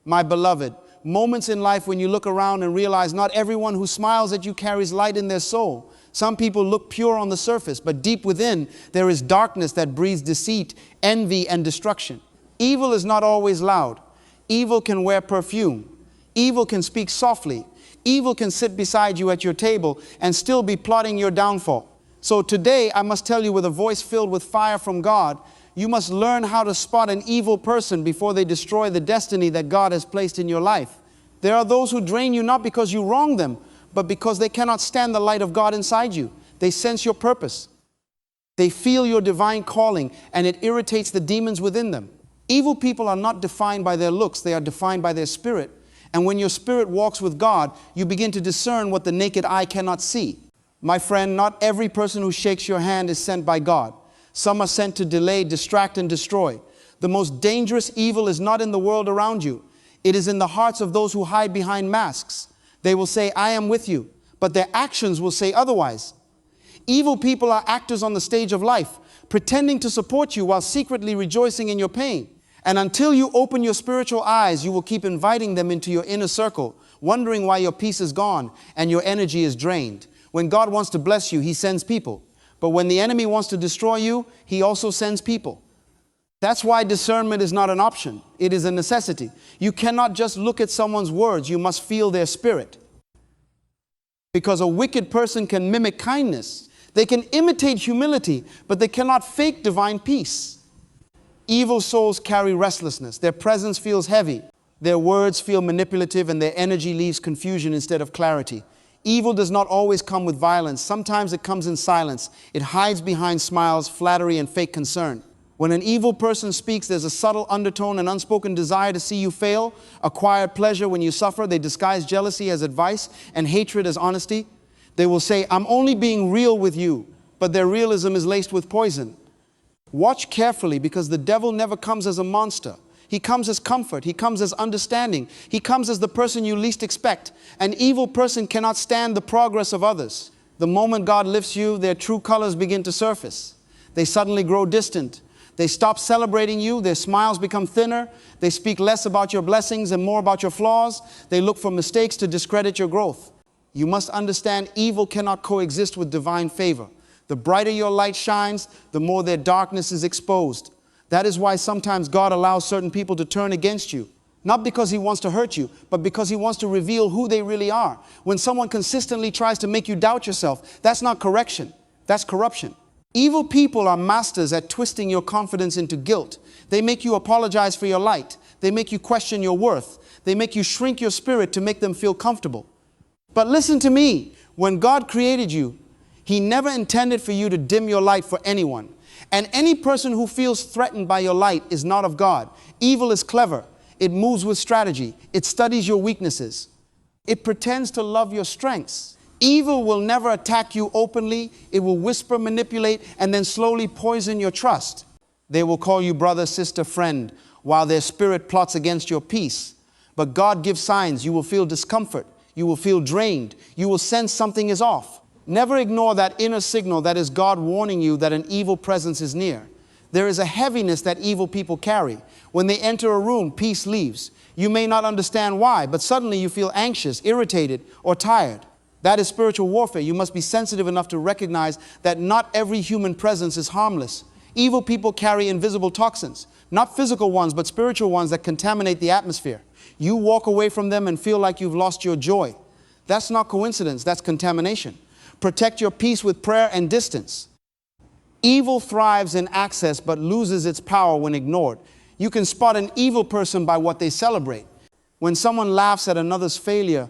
My beloved, moments in life when you look around and realize not everyone who smiles at you carries light in their soul. Some people look pure on the surface, but deep within there is darkness that breeds deceit, envy, and destruction. Evil is not always loud. Evil can wear perfume. Evil can speak softly. Evil can sit beside you at your table and still be plotting your downfall. So today I must tell you with a voice filled with fire from God, you must learn how to spot an evil person before they destroy the destiny that God has placed in your life. There are those who drain you not because you wrong them, but because they cannot stand the light of God inside you. They sense your purpose. They feel your divine calling, and it irritates the demons within them. Evil people are not defined by their looks, they are defined by their spirit. And when your spirit walks with God, you begin to discern what the naked eye cannot see. My friend, not every person who shakes your hand is sent by God. Some are sent to delay, distract, and destroy. The most dangerous evil is not in the world around you. It is in the hearts of those who hide behind masks. They will say, I am with you, but their actions will say otherwise. Evil people are actors on the stage of life, pretending to support you while secretly rejoicing in your pain. And until you open your spiritual eyes, you will keep inviting them into your inner circle, wondering why your peace is gone and your energy is drained. When God wants to bless you, He sends people. But when the enemy wants to destroy you, he also sends people. That's why discernment is not an option. It is a necessity. You cannot just look at someone's words. You must feel their spirit. Because a wicked person can mimic kindness. They can imitate humility, but they cannot fake divine peace. Evil souls carry restlessness. Their presence feels heavy. Their words feel manipulative, and their energy leaves confusion instead of clarity. Evil does not always come with violence. Sometimes it comes in silence. It hides behind smiles, flattery, and fake concern. When an evil person speaks, there's a subtle undertone and unspoken desire to see you fail, acquired pleasure when you suffer. They disguise jealousy as advice and hatred as honesty. They will say, I'm only being real with you, but their realism is laced with poison. Watch carefully, because the devil never comes as a monster. He comes as comfort. He comes as understanding. He comes as the person you least expect. An evil person cannot stand the progress of others. The moment God lifts you, their true colors begin to surface. They suddenly grow distant. They stop celebrating you. Their smiles become thinner. They speak less about your blessings and more about your flaws. They look for mistakes to discredit your growth. You must understand evil cannot coexist with divine favor. The brighter your light shines, the more their darkness is exposed. That is why sometimes God allows certain people to turn against you. Not because He wants to hurt you, but because He wants to reveal who they really are. When someone consistently tries to make you doubt yourself, that's not correction. That's corruption. Evil people are masters at twisting your confidence into guilt. They make you apologize for your light. They make you question your worth. They make you shrink your spirit to make them feel comfortable. But listen to me. When God created you, He never intended for you to dim your light for anyone. And any person who feels threatened by your light is not of God. Evil is clever. It moves with strategy. It studies your weaknesses. It pretends to love your strengths. Evil will never attack you openly. It will whisper, manipulate, and then slowly poison your trust. They will call you brother, sister, friend, while their spirit plots against your peace. But God gives signs. You will feel discomfort. You will feel drained. You will sense something is off. Never ignore that inner signal that is God warning you that an evil presence is near. There is a heaviness that evil people carry. When they enter a room, peace leaves. You may not understand why, but suddenly you feel anxious, irritated, or tired. That is spiritual warfare. You must be sensitive enough to recognize that not every human presence is harmless. Evil people carry invisible toxins, not physical ones, but spiritual ones that contaminate the atmosphere. You walk away from them and feel like you've lost your joy. That's not coincidence, that's contamination. Protect your peace with prayer and distance. Evil thrives in access but loses its power when ignored. You can spot an evil person by what they celebrate. When someone laughs at another's failure,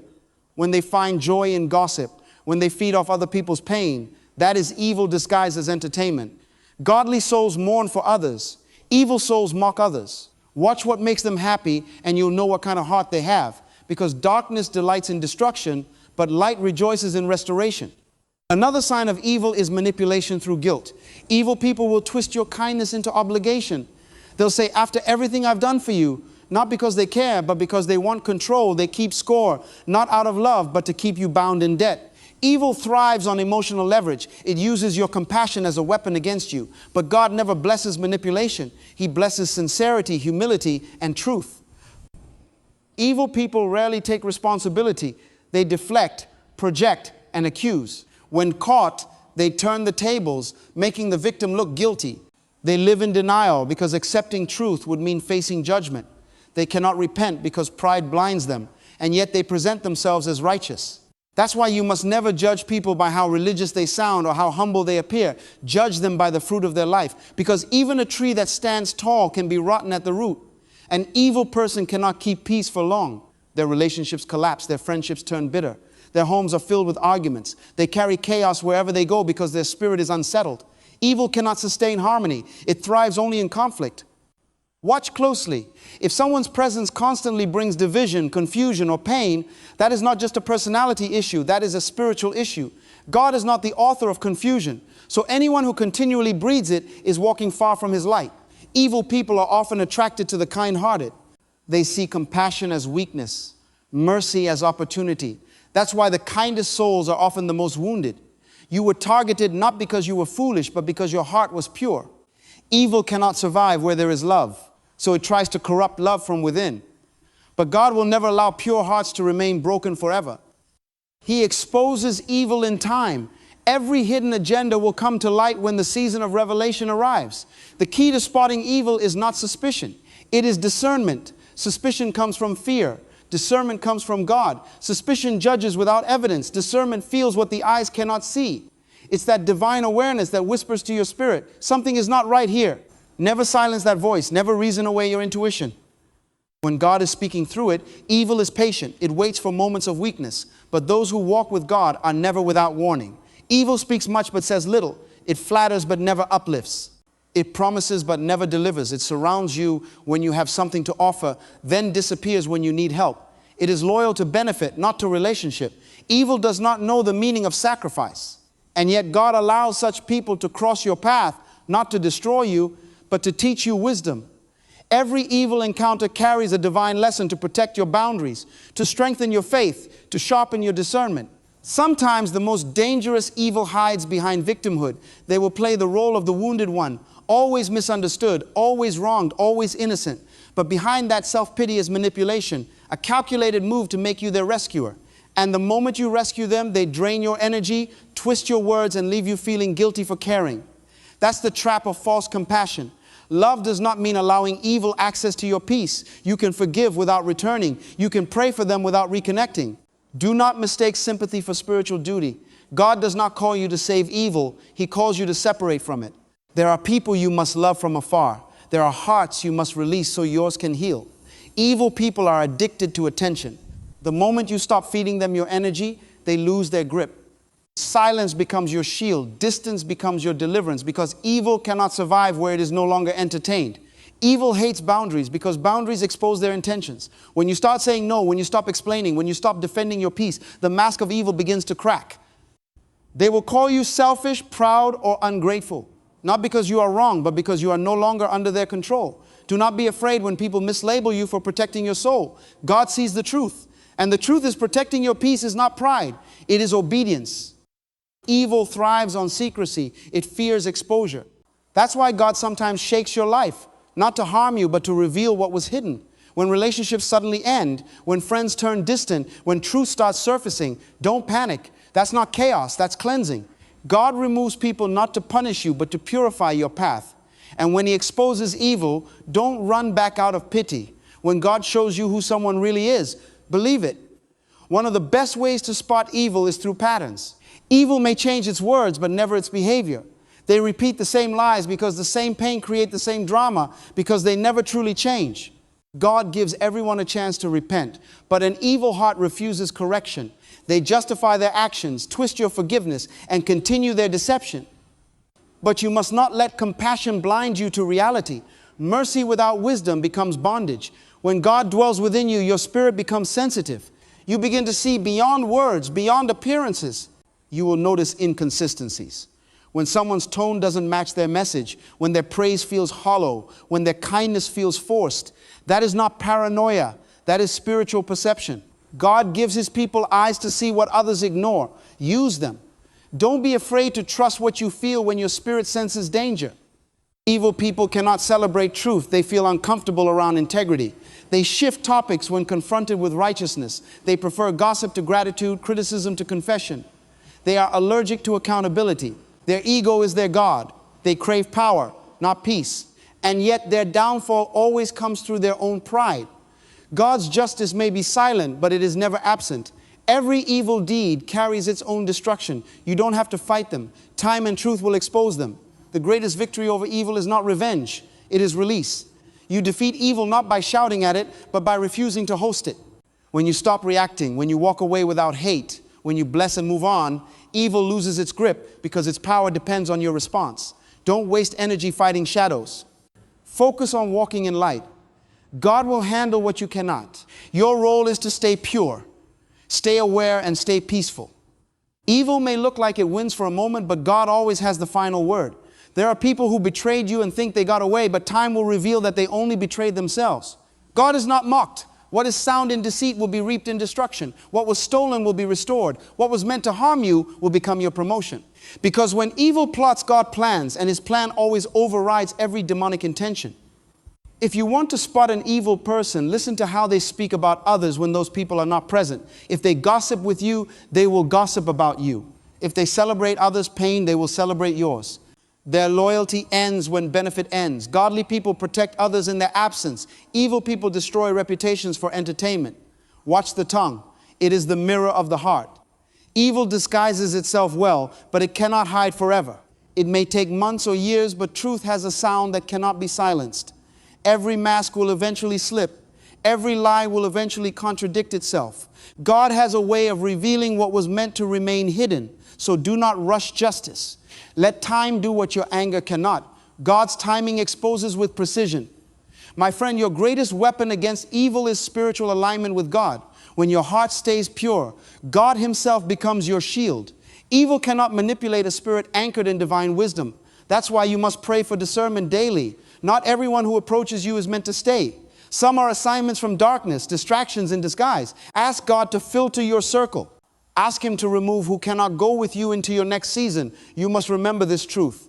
when they find joy in gossip, when they feed off other people's pain, that is evil disguised as entertainment. Godly souls mourn for others. Evil souls mock others. Watch what makes them happy and you'll know what kind of heart they have. Because darkness delights in destruction, but light rejoices in restoration. Another sign of evil is manipulation through guilt. Evil people will twist your kindness into obligation. They'll say, after everything I've done for you, not because they care, but because they want control, they keep score, not out of love, but to keep you bound in debt. Evil thrives on emotional leverage. It uses your compassion as a weapon against you. But God never blesses manipulation. He blesses sincerity, humility, and truth. Evil people rarely take responsibility. They deflect, project, and accuse. When caught, they turn the tables, making the victim look guilty. They live in denial because accepting truth would mean facing judgment. They cannot repent because pride blinds them, and yet they present themselves as righteous. That's why you must never judge people by how religious they sound or how humble they appear. Judge them by the fruit of their life, because even a tree that stands tall can be rotten at the root. An evil person cannot keep peace for long. Their relationships collapse, their friendships turn bitter. Their homes are filled with arguments. They carry chaos wherever they go because their spirit is unsettled. Evil cannot sustain harmony. It thrives only in conflict. Watch closely. If someone's presence constantly brings division, confusion, or pain, that is not just a personality issue, that is a spiritual issue. God is not the author of confusion, so anyone who continually breeds it is walking far from his light. Evil people are often attracted to the kind-hearted. They see compassion as weakness, mercy as opportunity. That's why the kindest souls are often the most wounded. You were targeted not because you were foolish, but because your heart was pure. Evil cannot survive where there is love, so it tries to corrupt love from within. But God will never allow pure hearts to remain broken forever. He exposes evil in time. Every hidden agenda will come to light when the season of revelation arrives. The key to spotting evil is not suspicion. It is discernment. Suspicion comes from fear. Discernment comes from God. Suspicion judges without evidence. Discernment feels what the eyes cannot see. It's that divine awareness that whispers to your spirit, something is not right here. Never silence that voice. Never reason away your intuition. When God is speaking through it, evil is patient. It waits for moments of weakness. But those who walk with God are never without warning. Evil speaks much but says little. It flatters but never uplifts. It promises but never delivers. It surrounds you when you have something to offer, then disappears when you need help. It is loyal to benefit, not to relationship. Evil does not know the meaning of sacrifice. And yet God allows such people to cross your path, not to destroy you, but to teach you wisdom. Every evil encounter carries a divine lesson to protect your boundaries, to strengthen your faith, to sharpen your discernment. Sometimes the most dangerous evil hides behind victimhood. They will play the role of the wounded one, always misunderstood, always wronged, always innocent. But behind that self-pity is manipulation, a calculated move to make you their rescuer. And the moment you rescue them, they drain your energy, twist your words, and leave you feeling guilty for caring. That's the trap of false compassion. Love does not mean allowing evil access to your peace. You can forgive without returning. You can pray for them without reconnecting. Do not mistake sympathy for spiritual duty. God does not call you to save evil. He calls you to separate from it. There are people you must love from afar. There are hearts you must release so yours can heal. Evil people are addicted to attention. The moment you stop feeding them your energy, they lose their grip. Silence becomes your shield. Distance becomes your deliverance, because evil cannot survive where it is no longer entertained. Evil hates boundaries because boundaries expose their intentions. When you start saying no, when you stop explaining, when you stop defending your peace, the mask of evil begins to crack. They will call you selfish, proud, or ungrateful. Not because you are wrong, but because you are no longer under their control. Do not be afraid when people mislabel you for protecting your soul. God sees the truth. And the truth is, protecting your peace is not pride. It is obedience. Evil thrives on secrecy. It fears exposure. That's why God sometimes shakes your life, not to harm you, but to reveal what was hidden. When relationships suddenly end, when friends turn distant, when truth starts surfacing, don't panic. That's not chaos, that's cleansing. God removes people not to punish you, but to purify your path. And when He exposes evil, don't run back out of pity. When God shows you who someone really is, believe it. One of the best ways to spot evil is through patterns. Evil may change its words, but never its behavior. They repeat the same lies because the same pain creates the same drama, because they never truly change. God gives everyone a chance to repent, but an evil heart refuses correction. They justify their actions, twist your forgiveness, and continue their deception. But you must not let compassion blind you to reality. Mercy without wisdom becomes bondage. When God dwells within you, your spirit becomes sensitive. You begin to see beyond words, beyond appearances. You will notice inconsistencies. When someone's tone doesn't match their message, when their praise feels hollow, when their kindness feels forced, that is not paranoia. That is spiritual perception. God gives His people eyes to see what others ignore. Use them. Don't be afraid to trust what you feel when your spirit senses danger. Evil people cannot celebrate truth. They feel uncomfortable around integrity. They shift topics when confronted with righteousness. They prefer gossip to gratitude, criticism to confession. They are allergic to accountability. Their ego is their God. They crave power, not peace. And yet their downfall always comes through their own pride. God's justice may be silent, but it is never absent. Every evil deed carries its own destruction. You don't have to fight them. Time and truth will expose them. The greatest victory over evil is not revenge, it is release. You defeat evil not by shouting at it, but by refusing to host it. When you stop reacting, when you walk away without hate, when you bless and move on, evil loses its grip because its power depends on your response. Don't waste energy fighting shadows. Focus on walking in light. God will handle what you cannot. Your role is to stay pure, stay aware, and stay peaceful. Evil may look like it wins for a moment, but God always has the final word. There are people who betrayed you and think they got away, but time will reveal that they only betrayed themselves. God is not mocked. What is sown in deceit will be reaped in destruction. What was stolen will be restored. What was meant to harm you will become your promotion. Because when evil plots, God plans, and his plan always overrides every demonic intention. If you want to spot an evil person, listen to how they speak about others when those people are not present. If they gossip with you, they will gossip about you. If they celebrate others' pain, they will celebrate yours. Their loyalty ends when benefit ends. Godly people protect others in their absence. Evil people destroy reputations for entertainment. Watch the tongue. It is the mirror of the heart. Evil disguises itself well, but it cannot hide forever. It may take months or years, but truth has a sound that cannot be silenced. Every mask will eventually slip. Every lie will eventually contradict itself. God has a way of revealing what was meant to remain hidden, so do not rush justice. Let time do what your anger cannot. God's timing exposes with precision. My friend, your greatest weapon against evil is spiritual alignment with God. When your heart stays pure, God himself becomes your shield. Evil cannot manipulate a spirit anchored in divine wisdom. That's why you must pray for discernment daily. Not everyone who approaches you is meant to stay. Some are assignments from darkness, distractions in disguise. Ask God to filter your circle. Ask him to remove who cannot go with you into your next season. You must remember this truth.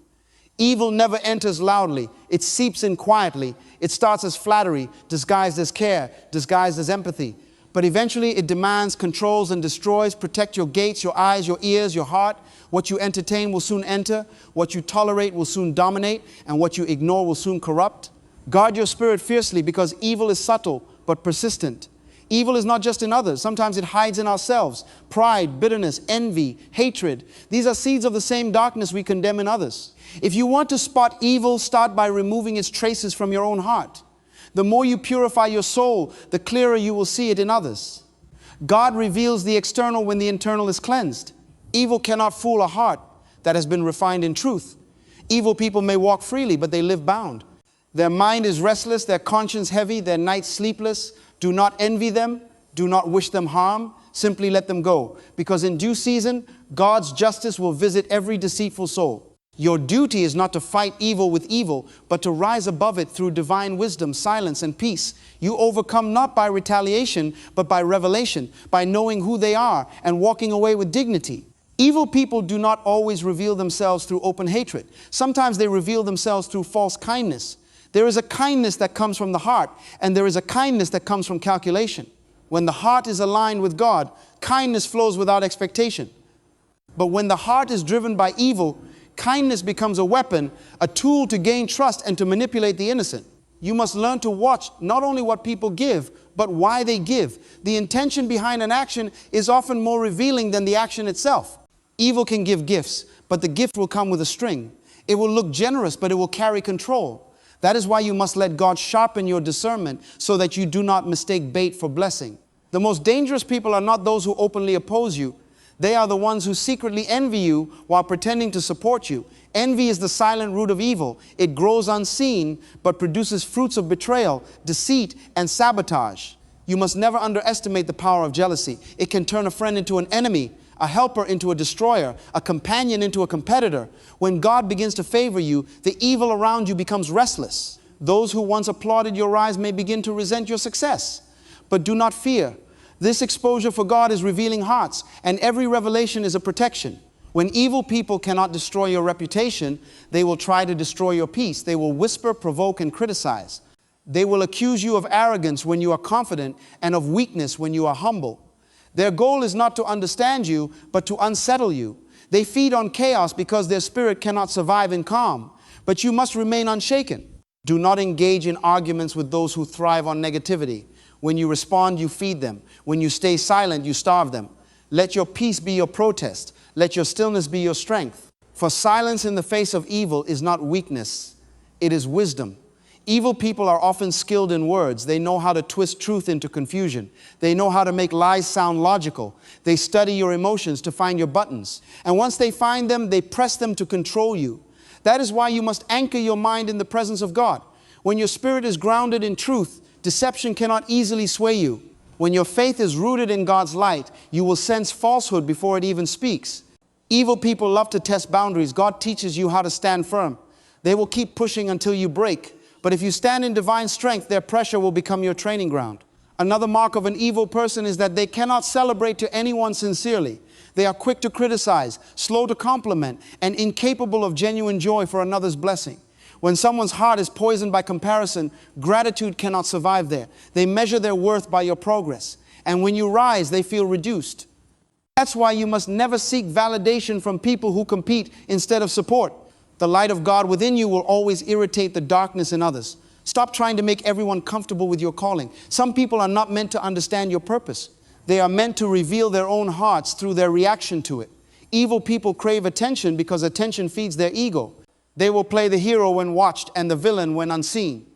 Evil never enters loudly. It seeps in quietly. It starts as flattery, disguised as care, disguised as empathy. But eventually it demands, controls, and destroys. Protect your gates, your eyes, your ears, your heart. What you entertain will soon enter. What you tolerate will soon dominate. And what you ignore will soon corrupt. Guard your spirit fiercely, because evil is subtle but persistent. Evil is not just in others. Sometimes it hides in ourselves. Pride, bitterness, envy, hatred. These are seeds of the same darkness we condemn in others. If you want to spot evil, start by removing its traces from your own heart. The more you purify your soul, the clearer you will see it in others. God reveals the external when the internal is cleansed. Evil cannot fool a heart that has been refined in truth. Evil people may walk freely, but they live bound. Their mind is restless, their conscience heavy, their nights sleepless. Do not envy them. Do not wish them harm. Simply let them go. Because in due season, God's justice will visit every deceitful soul. Your duty is not to fight evil with evil, but to rise above it through divine wisdom, silence, and peace. You overcome not by retaliation, but by revelation, by knowing who they are and walking away with dignity. Evil people do not always reveal themselves through open hatred. Sometimes they reveal themselves through false kindness. There is a kindness that comes from the heart, and there is a kindness that comes from calculation. When the heart is aligned with God, kindness flows without expectation. But when the heart is driven by evil, kindness becomes a weapon, a tool to gain trust and to manipulate the innocent. You must learn to watch not only what people give, but why they give. The intention behind an action is often more revealing than the action itself. Evil can give gifts, but the gift will come with a string. It will look generous, but it will carry control. That is why you must let God sharpen your discernment so that you do not mistake bait for blessing. The most dangerous people are not those who openly oppose you. They are the ones who secretly envy you while pretending to support you. Envy is the silent root of evil. It grows unseen, but produces fruits of betrayal, deceit, and sabotage. You must never underestimate the power of jealousy. It can turn a friend into an enemy, a helper into a destroyer, a companion into a competitor. When God begins to favor you, the evil around you becomes restless. Those who once applauded your rise may begin to resent your success. But do not fear. This exposure for God is revealing hearts, and every revelation is a protection. When evil people cannot destroy your reputation, they will try to destroy your peace. They will whisper, provoke, and criticize. They will accuse you of arrogance when you are confident and of weakness when you are humble. Their goal is not to understand you, but to unsettle you. They feed on chaos because their spirit cannot survive in calm. But you must remain unshaken. Do not engage in arguments with those who thrive on negativity. When you respond, you feed them. When you stay silent, you starve them. Let your peace be your protest. Let your stillness be your strength. For silence in the face of evil is not weakness, it is wisdom. Evil people are often skilled in words. They know how to twist truth into confusion. They know how to make lies sound logical. They study your emotions to find your buttons. And once they find them, they press them to control you. That is why you must anchor your mind in the presence of God. When your spirit is grounded in truth, deception cannot easily sway you. When your faith is rooted in God's light, you will sense falsehood before it even speaks. Evil people love to test boundaries. God teaches you how to stand firm. They will keep pushing until you break. But if you stand in divine strength, their pressure will become your training ground. Another mark of an evil person is that they cannot celebrate to anyone sincerely. They are quick to criticize, slow to compliment, and incapable of genuine joy for another's blessing. When someone's heart is poisoned by comparison, gratitude cannot survive there. They measure their worth by your progress. And when you rise, they feel reduced. That's why you must never seek validation from people who compete instead of support. The light of God within you will always irritate the darkness in others. Stop trying to make everyone comfortable with your calling. Some people are not meant to understand your purpose. They are meant to reveal their own hearts through their reaction to it. Evil people crave attention because attention feeds their ego. They will play the hero when watched and the villain when unseen.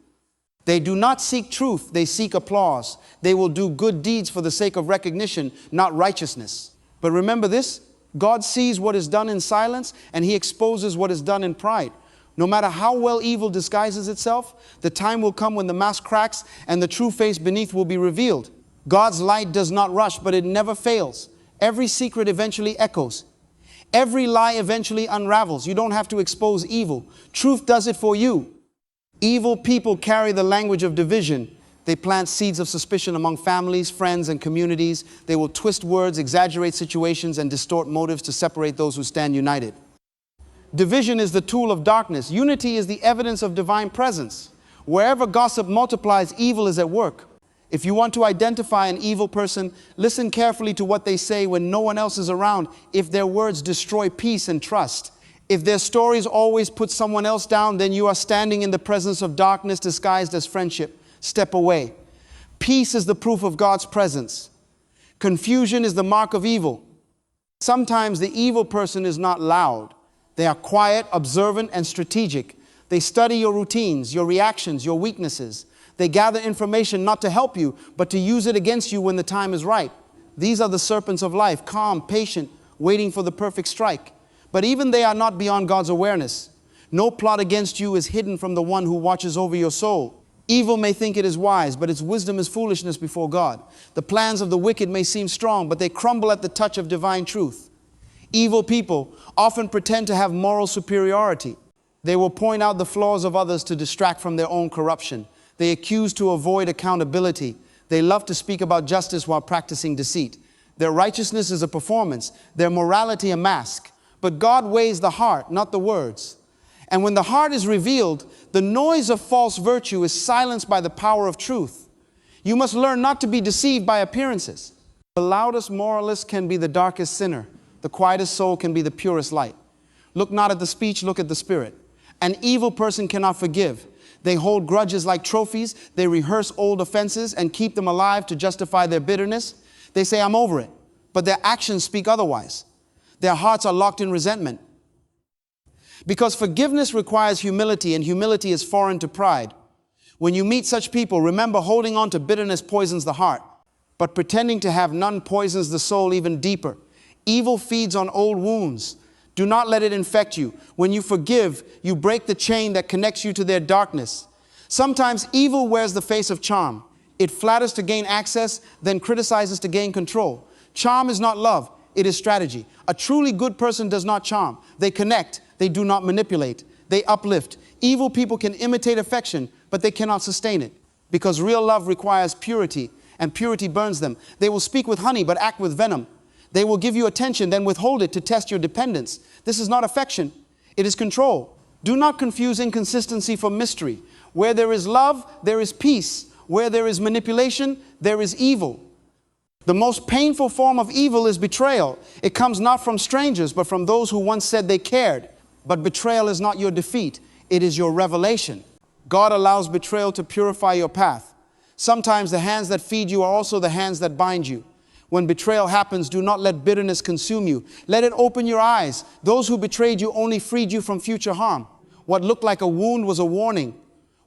They do not seek truth, they seek applause. They will do good deeds for the sake of recognition, not righteousness. But remember this, God sees what is done in silence and He exposes what is done in pride. No matter how well evil disguises itself, the time will come when the mask cracks and the true face beneath will be revealed. God's light does not rush, but it never fails. Every secret eventually echoes. Every lie eventually unravels. You don't have to expose evil. Truth does it for you. Evil people carry the language of division. They plant seeds of suspicion among families, friends, and communities. They will twist words, exaggerate situations, and distort motives to separate those who stand united. Division is the tool of darkness. Unity is the evidence of divine presence. Wherever gossip multiplies, evil is at work. If you want to identify an evil person, listen carefully to what they say when no one else is around. If their words destroy peace and trust, if their stories always put someone else down, then you are standing in the presence of darkness disguised as friendship. Step away. Peace is the proof of God's presence. Confusion is the mark of evil. Sometimes the evil person is not loud. They are quiet, observant, and strategic. They study your routines, your reactions, your weaknesses. They gather information not to help you, but to use it against you when the time is right. These are the serpents of life, calm, patient, waiting for the perfect strike. But even they are not beyond God's awareness. No plot against you is hidden from the one who watches over your soul. Evil may think it is wise, but its wisdom is foolishness before God. The plans of the wicked may seem strong, but they crumble at the touch of divine truth. Evil people often pretend to have moral superiority. They will point out the flaws of others to distract from their own corruption. They accuse to avoid accountability. They love to speak about justice while practicing deceit. Their righteousness is a performance, their morality a mask. But God weighs the heart, not the words. And when the heart is revealed, the noise of false virtue is silenced by the power of truth. You must learn not to be deceived by appearances. The loudest moralist can be the darkest sinner. The quietest soul can be the purest light. Look not at the speech, look at the spirit. An evil person cannot forgive. They hold grudges like trophies. They rehearse old offenses and keep them alive to justify their bitterness. They say, I'm over it. But their actions speak otherwise. Their hearts are locked in resentment. Because forgiveness requires humility, and humility is foreign to pride. When you meet such people, remember holding on to bitterness poisons the heart, but pretending to have none poisons the soul even deeper. Evil feeds on old wounds. Do not let it infect you. When you forgive, you break the chain that connects you to their darkness. Sometimes evil wears the face of charm. It flatters to gain access, then criticizes to gain control. Charm is not love, it is strategy. A truly good person does not charm. They connect, they do not manipulate. They uplift. Evil people can imitate affection, but they cannot sustain it. Because real love requires purity, and purity burns them. They will speak with honey, but act with venom. They will give you attention, then withhold it to test your dependence. This is not affection, it is control. Do not confuse inconsistency for mystery. Where there is love, there is peace. Where there is manipulation, there is evil. The most painful form of evil is betrayal. It comes not from strangers, but from those who once said they cared. But betrayal is not your defeat, it is your revelation. God allows betrayal to purify your path. Sometimes the hands that feed you are also the hands that bind you. When betrayal happens, do not let bitterness consume you. Let it open your eyes. Those who betrayed you only freed you from future harm. What looked like a wound was a warning.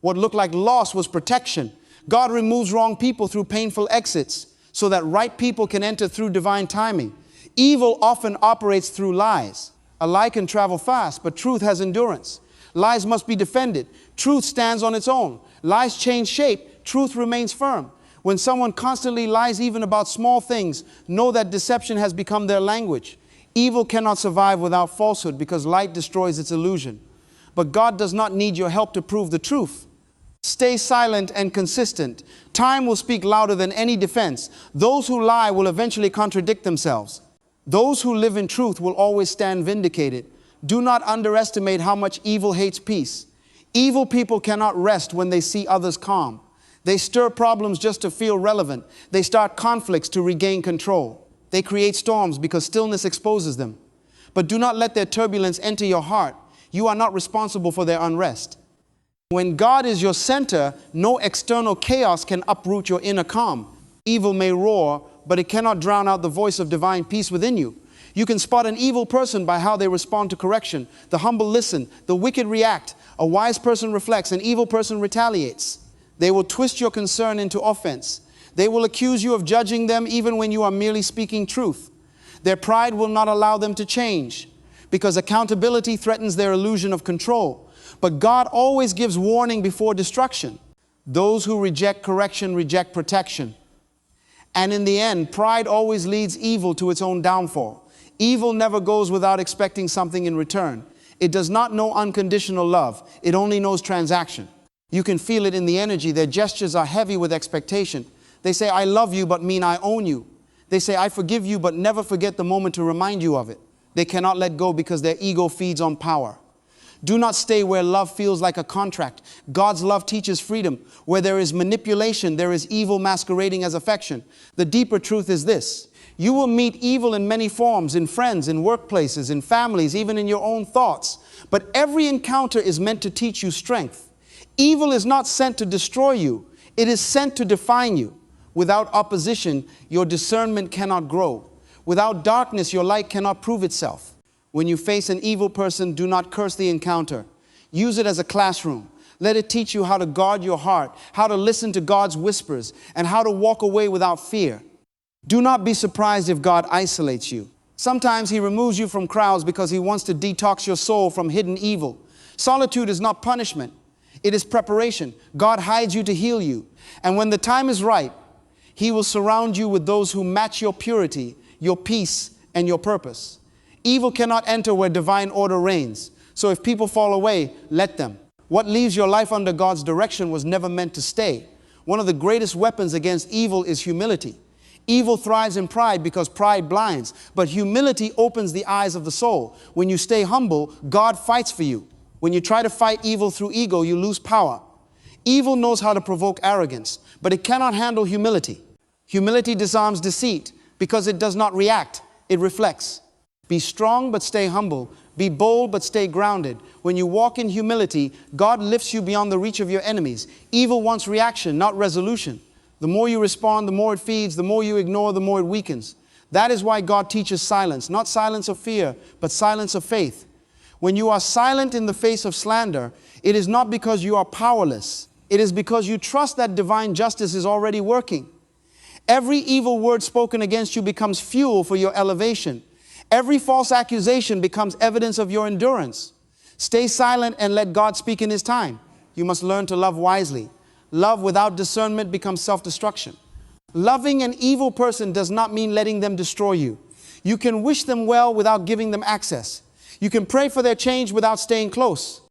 What looked like loss was protection. God removes wrong people through painful exits so that right people can enter through divine timing. Evil often operates through lies. A lie can travel fast, but truth has endurance. Lies must be defended. Truth stands on its own. Lies change shape. Truth remains firm. When someone constantly lies even about small things, know that deception has become their language. Evil cannot survive without falsehood because light destroys its illusion. But God does not need your help to prove the truth. Stay silent and consistent. Time will speak louder than any defense. Those who lie will eventually contradict themselves. Those who live in truth will always stand vindicated. Do not underestimate how much evil hates peace. Evil people cannot rest when they see others calm. They stir problems just to feel relevant. They start conflicts to regain control. They create storms because stillness exposes them. But do not let their turbulence enter your heart. You are not responsible for their unrest. When God is your center, no external chaos can uproot your inner calm. Evil may roar, but it cannot drown out the voice of divine peace within you. You can spot an evil person by how they respond to correction. The humble listen, the wicked react. A wise person reflects, an evil person retaliates. They will twist your concern into offense. They will accuse you of judging them even when you are merely speaking truth. Their pride will not allow them to change because accountability threatens their illusion of control. But God always gives warning before destruction. Those who reject correction reject protection. And in the end, pride always leads evil to its own downfall. Evil never goes without expecting something in return. It does not know unconditional love. It only knows transaction. You can feel it in the energy. Their gestures are heavy with expectation. They say, I love you, but mean I own you. They say, I forgive you, but never forget the moment to remind you of it. They cannot let go because their ego feeds on power. Do not stay where love feels like a contract. God's love teaches freedom. Where there is manipulation, there is evil masquerading as affection. The deeper truth is this. You will meet evil in many forms, in friends, in workplaces, in families, even in your own thoughts. But every encounter is meant to teach you strength. Evil is not sent to destroy you. It is sent to define you. Without opposition, your discernment cannot grow. Without darkness, your light cannot prove itself. When you face an evil person, do not curse the encounter. Use it as a classroom. Let it teach you how to guard your heart, how to listen to God's whispers, and how to walk away without fear. Do not be surprised if God isolates you. Sometimes He removes you from crowds because He wants to detox your soul from hidden evil. Solitude is not punishment. It is preparation. God hides you to heal you. And when the time is right, He will surround you with those who match your purity, your peace, and your purpose. Evil cannot enter where divine order reigns. So if people fall away, let them. What leaves your life under God's direction was never meant to stay. One of the greatest weapons against evil is humility. Evil thrives in pride because pride blinds, but humility opens the eyes of the soul. When you stay humble, God fights for you. When you try to fight evil through ego, you lose power. Evil knows how to provoke arrogance, but it cannot handle humility. Humility disarms deceit because it does not react, it reflects. Be strong, but stay humble. Be bold, but stay grounded. When you walk in humility, God lifts you beyond the reach of your enemies. Evil wants reaction, not resolution. The more you respond, the more it feeds. The more you ignore, the more it weakens. That is why God teaches silence, not silence of fear, but silence of faith. When you are silent in the face of slander, it is not because you are powerless. It is because you trust that divine justice is already working. Every evil word spoken against you becomes fuel for your elevation. Every false accusation becomes evidence of your endurance. Stay silent and let God speak in His time. You must learn to love wisely. Love without discernment becomes self-destruction. Loving an evil person does not mean letting them destroy you. You can wish them well without giving them access. You can pray for their change without staying close.